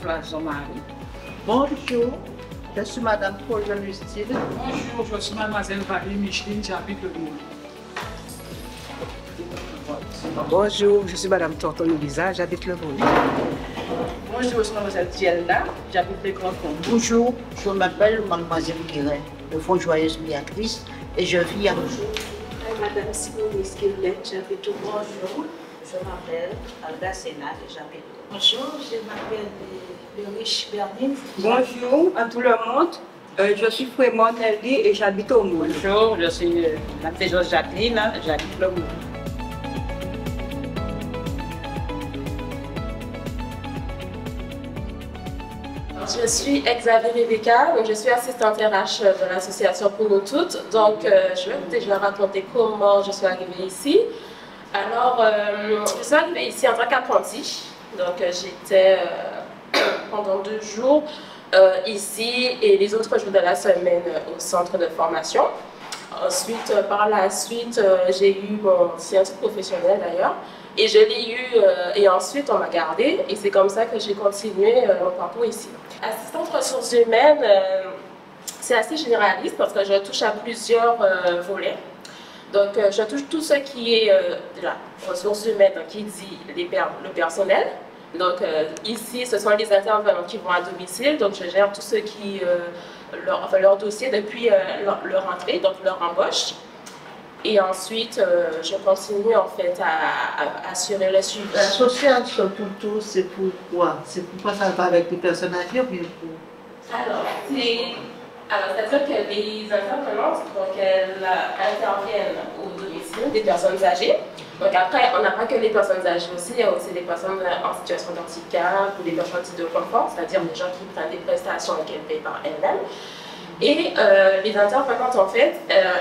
Flash Jean-Marie. Bonjour, je suis Madame Paul Jean-Justine. Bonjour, je suis Mademoiselle Valérie Micheline, j'habite le Monde. Bonjour, je suis Madame Torton Elisa, j'habite le Monde. Bonjour, je suis Mademoiselle Tielda, j'habite les Grands Fonds. Bonjour, je m'appelle Mademoiselle Guéret, de Fonds Joyeuse Béatrice, et je vis à Rocheux. Madame Simone Skirlet, j'habite au Bonjour, je m'appelle Alda Sénat et j'habite. Bonjour, je m'appelle Riche Bernine. Bonjour à tout le monde. Je suis Frémont Nelly et j'habite au Moule. Bonjour, je suis la Mademoiselle Jacqueline, j'habite le Monde. Je suis Xavier Rebecca, donc je suis assistante RH de l'association Pour nous toutes. Donc je vais déjà raconter comment je suis arrivée ici. Alors, je suis arrivée ici en tant qu'apprentie. Donc j'étais pendant 2 jours ici et les autres jours de la semaine au centre de formation. Ensuite, par la suite, j'ai eu mon scientifique professionnel d'ailleurs. Et je l'ai eu et ensuite on m'a gardée et c'est comme ça que j'ai continué mon parcours ici. Assistante ressources humaines, c'est assez généraliste parce que je touche à plusieurs volets. Donc je touche tout ce qui est déjà ressources humaines, donc qui dit le personnel. Donc ici ce sont les intervenants qui vont à domicile, donc je gère tout ce qui leur dossier depuis leur entrée, donc leur embauche. Et ensuite, je continue en fait à assurer le suivi. L'association pour tous, c'est pourquoi? C'est pourquoi ça va avec les personnes âgées ou bien pour... Alors, c'est-à-dire que les intervenantes, donc elles interviennent au domicile des personnes âgées. Donc après, on n'a pas que les personnes âgées aussi, il y a aussi des personnes en situation de handicap ou des personnes de confort, c'est-à-dire des gens qui prennent des prestations et qu'elles payent par elles-mêmes. Et les intervenantes, en fait,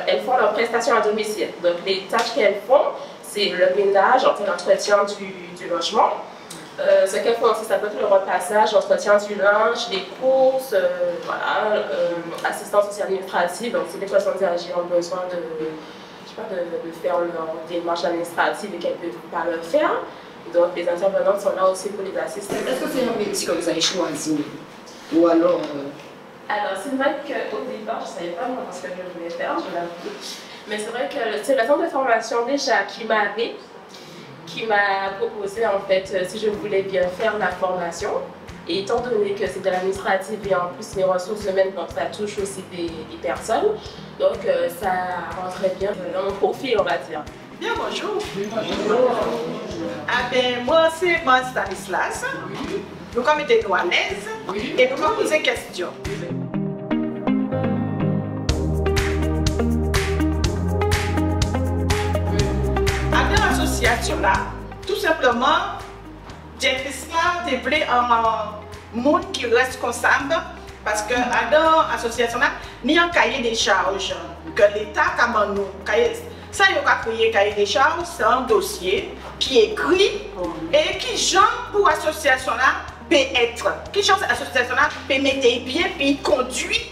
elles font leurs prestations à domicile. Donc, les tâches qu'elles font, c'est le ménage, l'entretien du logement. Ce qu'elles font aussi, ça peut être le repassage, l'entretien du linge, les courses, voilà, assistance sociale administrative. Donc, si les personnes âgées ont besoin de faire leur démarche administrative et qu'elles ne peuvent pas le faire, donc les intervenantes sont là aussi pour les assister. Est-ce que c'est un métier que vous avez choisi? Ou alors... Alors, c'est vrai qu'au départ, je ne savais pas vraiment ce que je voulais faire, je l'avoue. Mais c'est vrai que c'est le centre de formation déjà qui m'a proposé en fait si je voulais bien faire la formation. Et étant donné que c'est de l'administratif et en plus les ressources humaines, donc ça touche aussi des personnes. Donc ça rentrait bien dans mon profil, on va dire. Bien, bonjour. Bonjour. Ah ben, moi, c'est Stanislas. Nous sommes été à l'aise et nous avons posé des questions. Avec l'association là, tout simplement, directrice là, tu voulais un monde qui reste constable parce que dans l'association là, il y a un cahier des charges que l'État a nous. Ça, il y a créé un cahier des charges, c'est un dossier qui est écrit et qui genre pour l'association là peut être, qui chance l'association là peut mettre bien puis conduit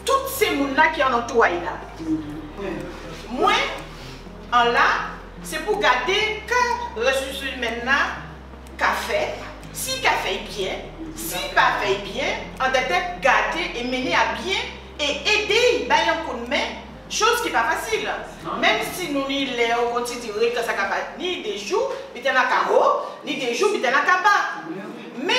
tous ces gens là qui en entourent là. Moi, en là, c'est pour garder que les ressources humaines là qu'a fait, si qu'a fait bien, si pas fait bien, on doit être garder et mener à bien et aider un coup de main. Chose qui n'est pas facile. Même si nous on considère que ça n'a pas ni des jours, ni des carreaux, ni des jours, ni des cabas. Mais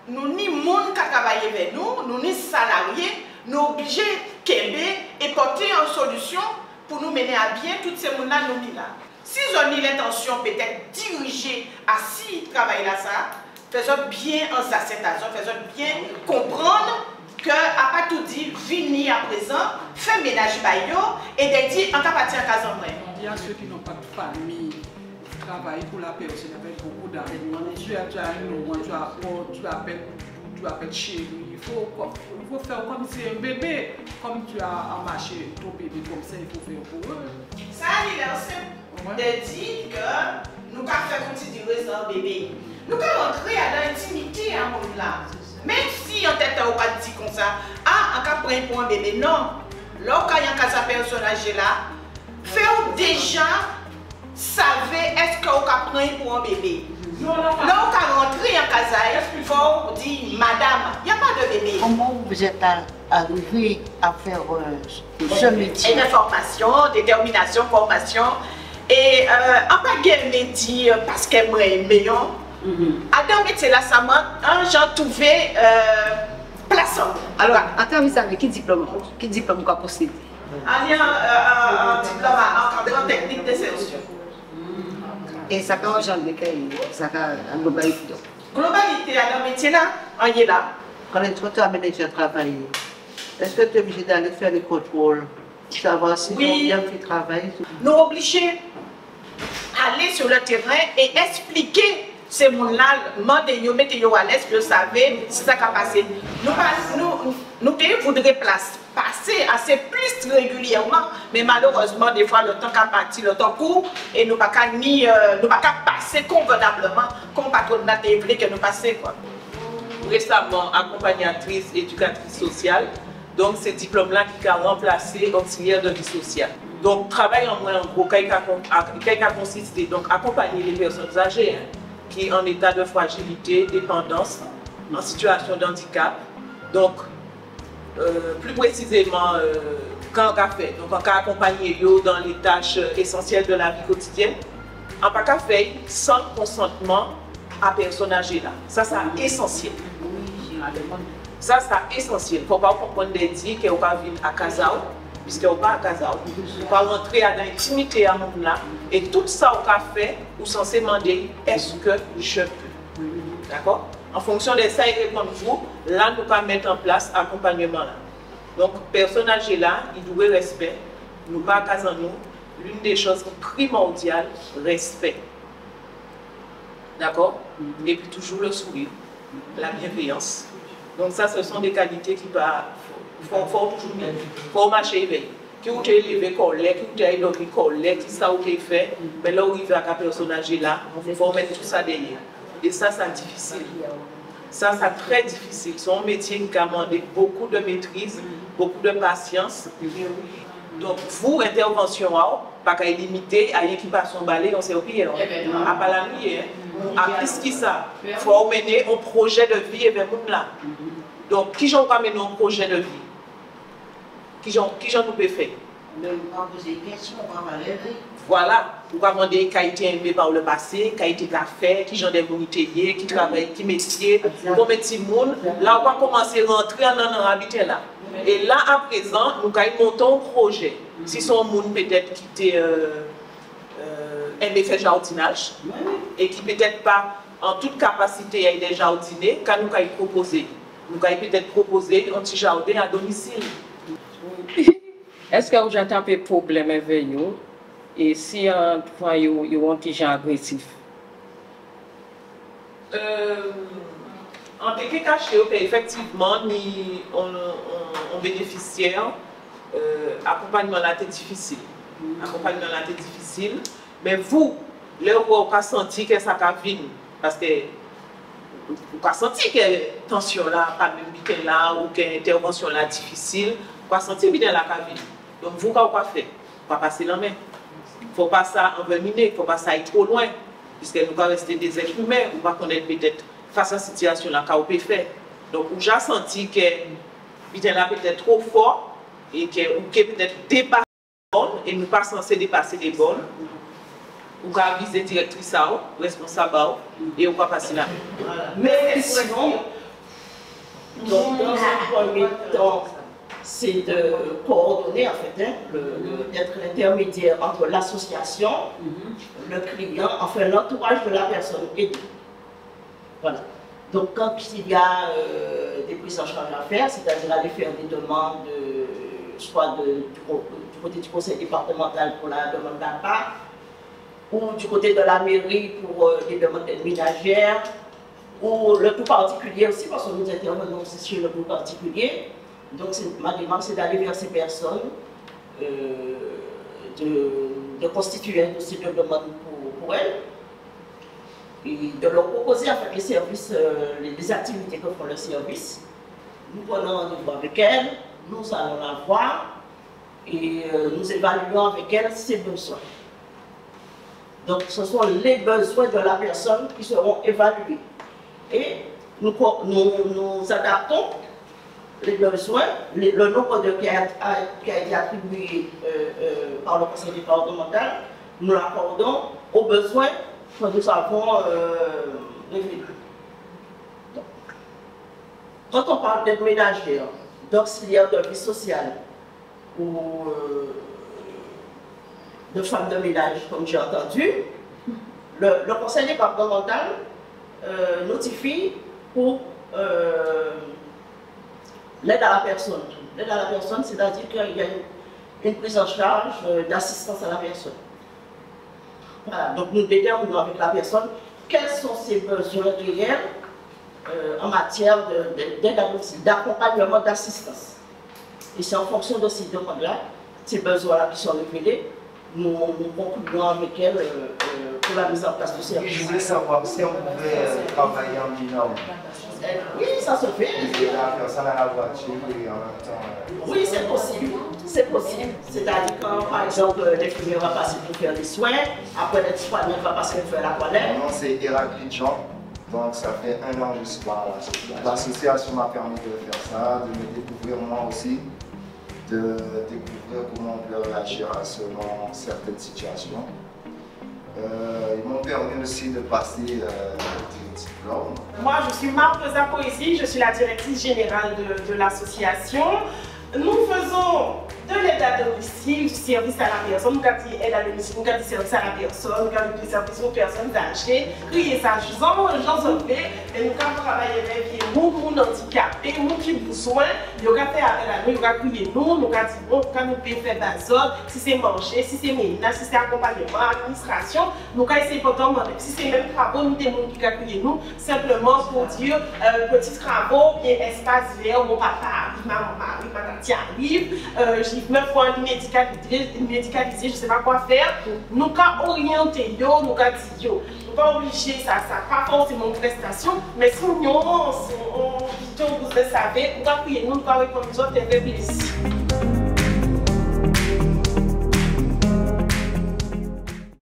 nous ni monde qui travaille avec nous ni salariés, nous obligés de et porter une solution pour nous mener à bien toutes ces gens-là nous là. Si on a l'intention peut-être diriger à si travail là ça, faisons bien en s'assentation, faisons bien comprendre que à pas tout dit, venir à présent, faire ménage baillot et de dire en cas partir en cas en vrai. Il y a ceux qui n'ont pas de famille, qui travaillent pour la personne avec beaucoup d'argent. Tu appelles chez lui. Il faut faire comme si un bébé, comme tu as marché ton bébé comme ça, il faut faire pour eux. Ça, il est simple de dire que nous avons fait considérer ça un bébé. Nous avons rentré dans l'intimité à mon là. Même si on tête ou pas dit comme ça, en cas prendre pour un bébé, non. Lorsqu'il y a un cas de personne âgée là, faites déjà savez est-ce que vous prendre pour un bébé. Là, on a rentré en Kazaï, il faut dire madame, il n'y a pas de bébé. Comment vous êtes arrivé à faire ce métier? Une formation, détermination, formation. Et en pas de métier parce que moi aimé. Adam métier là, ça m'a j'ai trouvé plaçant. Alors, en termes de qui diplôme qu'on possède? Il y a un diplôme en technique de sélection. Et ça peut engendrer ça en globalité. Globalité, dans le métier là, on y est là. Quand tu as manager travailler, est-ce que tu es obligé d'aller faire les contrôles pour savoir si Oui. bien fait travailler? Nous obligés d'aller sur le terrain et expliquer ces gens-là, demander, mettez-vous à l'aise, vous savez, c'est ça qui a passé. Nous voudrions passer assez plus régulièrement, mais malheureusement, des fois, le temps qui a parti, le temps court, et nous ne pouvons pas passer convenablement, comme patronat voulait que nous passions. Récemment, accompagnatrice, éducatrice sociale, donc ces diplômes-là qui ont remplacé auxiliaire de vie sociale. Donc, travail en moins, en gros, qui a consisté, donc accompagner les personnes âgées, qui sont en état de fragilité, dépendance, en situation de handicap. Donc, plus précisément, quand on a fait, donc on a accompagné dans les tâches essentielles de la vie quotidienne, on n'a pas fait sans consentement à personne âgée là. Ça, c'est essentiel. Ça, c'est essentiel. Il ne faut pas comprendre des dits qu'on va venir à Kazao, puisqu'on va à Kazao. On va rentrer dans l'intimité à mon là. Et tout ça, on a fait, ou censé demander, est-ce que je peux? D'accord? En fonction de ça, il répond vous, là, nous allons mettre en place l'accompagnement là. Donc, personne âgée là, il doit respect. Nous pas à nous. L'une des choses primordiales, respect. D'accord? Et puis toujours le sourire, la bienveillance. Donc ça, ce sont des qualités qui faut toujours bien. Il faut marcher éveillé. Qui vous élevé collègue, qui vous élevé collègue, qui ça vous fait, mais là où il va à la personne âgée là, il faut mettre tout ça derrière. Et ça, c'est difficile. Ça, c'est très difficile. C'est un métier qui a demandé beaucoup de maîtrise, beaucoup de patience. Donc, vous, intervention, pas qu'à limiter à rien qui passe son balai, on s'est oublié. À pas la nuit. À plus que ça, il faut mener un projet de vie et bien là. Donc, qui j'en mener un projet de vie? Qui j'en nous peut faire? Voilà, vous pouvez demander qui a été aimé par le passé, qui a été fait, qui j'en des moniteurs, qui travaille, qui métier, pour mettre les gens. Là, on va commencer à rentrer dans l'habitat là. Et là, à présent, nous allons monter un projet. Si son monde peut-être qui était aimé faire jardinage et qui peut-être pas en toute capacité à des jardiner, quand nous allons proposer. Nous allons peut-être proposer un petit jardin à domicile. Est-ce que vous avez un peu de problème avec vous? Et si vous avez un petit genre agressif? En tant que caché, effectivement, on bénéficiaire, accompagnement là est difficile. Accompagnement là est difficile. Mais vous, là où vous avez senti que ça a venir, parce que vous avez senti que la tension là, pas même bien là, ou que l'intervention là difficile, vous avez senti bien la venir. Donc vous, qu'est-ce que vous faites? Vous passer la main. Il ne faut pas ça envenimer, il ne faut pas ça aller trop loin, puisque nous allons rester des êtres humains, on va connaître peut-être face à cette situation là, qu'on peut faire. Donc j'ai senti que bien là peut-être trop fort et que peut-être dépasser les bornes et nous pas censés dépasser les bornes. On va aviser directrice, responsable, et on va passer là. Mais sinon, donc dans un premier temps, c'est de coordonner en fait, d'être l'intermédiaire entre l'association, le client, enfin l'entourage de la personne aidée. Voilà. Donc quand il y a des prises en charge à faire, c'est-à-dire aller faire des demandes, soit du côté du conseil départemental pour la demande d'APA, ou du côté de la mairie pour les demandes d'aide ménagère, ou le tout particulier aussi, parce que nous intervenons aussi sur le tout particulier. Donc ma demande, c'est d'aller vers ces personnes, de constituer un dossier de demande pour elles, et de leur proposer en fait les services, les activités que font le service. Nous prenons rendez-vous avec elles, nous allons la voir, et nous évaluons avec elles ses besoins. Donc ce sont les besoins de la personne qui seront évalués. Et nous adaptons les besoins, le nombre de cas qui a été attribué par le conseil départemental, nous l'accordons aux besoins que nous avons révélés. Quand on parle d'aide ménagère, d'auxiliaire de vie sociale ou de femmes de ménage, comme j'ai entendu, le conseil départemental notifie pour l'aide à la personne. L'aide à la personne, c'est-à-dire qu'il y a une prise en charge d'assistance à la personne. Voilà, donc nous déterminons avec la personne quels sont ses besoins réels en matière d'aide à domicile, d'accompagnement, d'assistance. Et c'est en fonction de ces demandes-là, ces besoins-là qui sont révélés, nous concluons avec elle pour la mise en place du service. Je voulais savoir si on pouvait travailler en binôme. Oui, ça se fait. Et la personne à la voiture et en même temps. Oui, c'est possible. C'est possible. C'est-à-dire quand, par exemple, l'infirmière va passer pour faire des soins, après l'être soignante va passer pour faire la toilette. Mon nom c'est Héraclite Jean. Donc ça fait 1 an que je suis là. L'association m'a permis de faire ça, de me découvrir moi aussi, de découvrir comment on peut réagir selon certaines situations. Ils m'ont permis aussi de passer des diplômes. Moi, je suis Marthe Poésie, je suis la directrice générale de l'association. Nous faisons de l'aide à domicile, du service à la personne, nous avons aide à domicile, nous avons service à la personne, nous avons du service aux personnes âgées, crier ça, gens enlevés, et nous avons travaillé avec les gens handicapés, les gens qui ont besoin, nous avons fait appel à nous, nous avons crié nous avons dit bon, quand nous pouvons faire bazar, si c'est manger, si c'est ménage, si c'est accompagnement, administration, nous avons essayé de demander, si c'est même travaux, nous avons crié nous, simplement pour dire petits travaux, bien espace vert, mon papa arrive, maman arrive, ma tante arrive, j'ai 9 fois médicalisé, je ne sais pas quoi faire. Nous avons orienté, nous avons dit, nous pas obligé, ça pas forcément une prestation, mais si nous avons, vous le savez, nous avons répondre aux autres, et plaisir.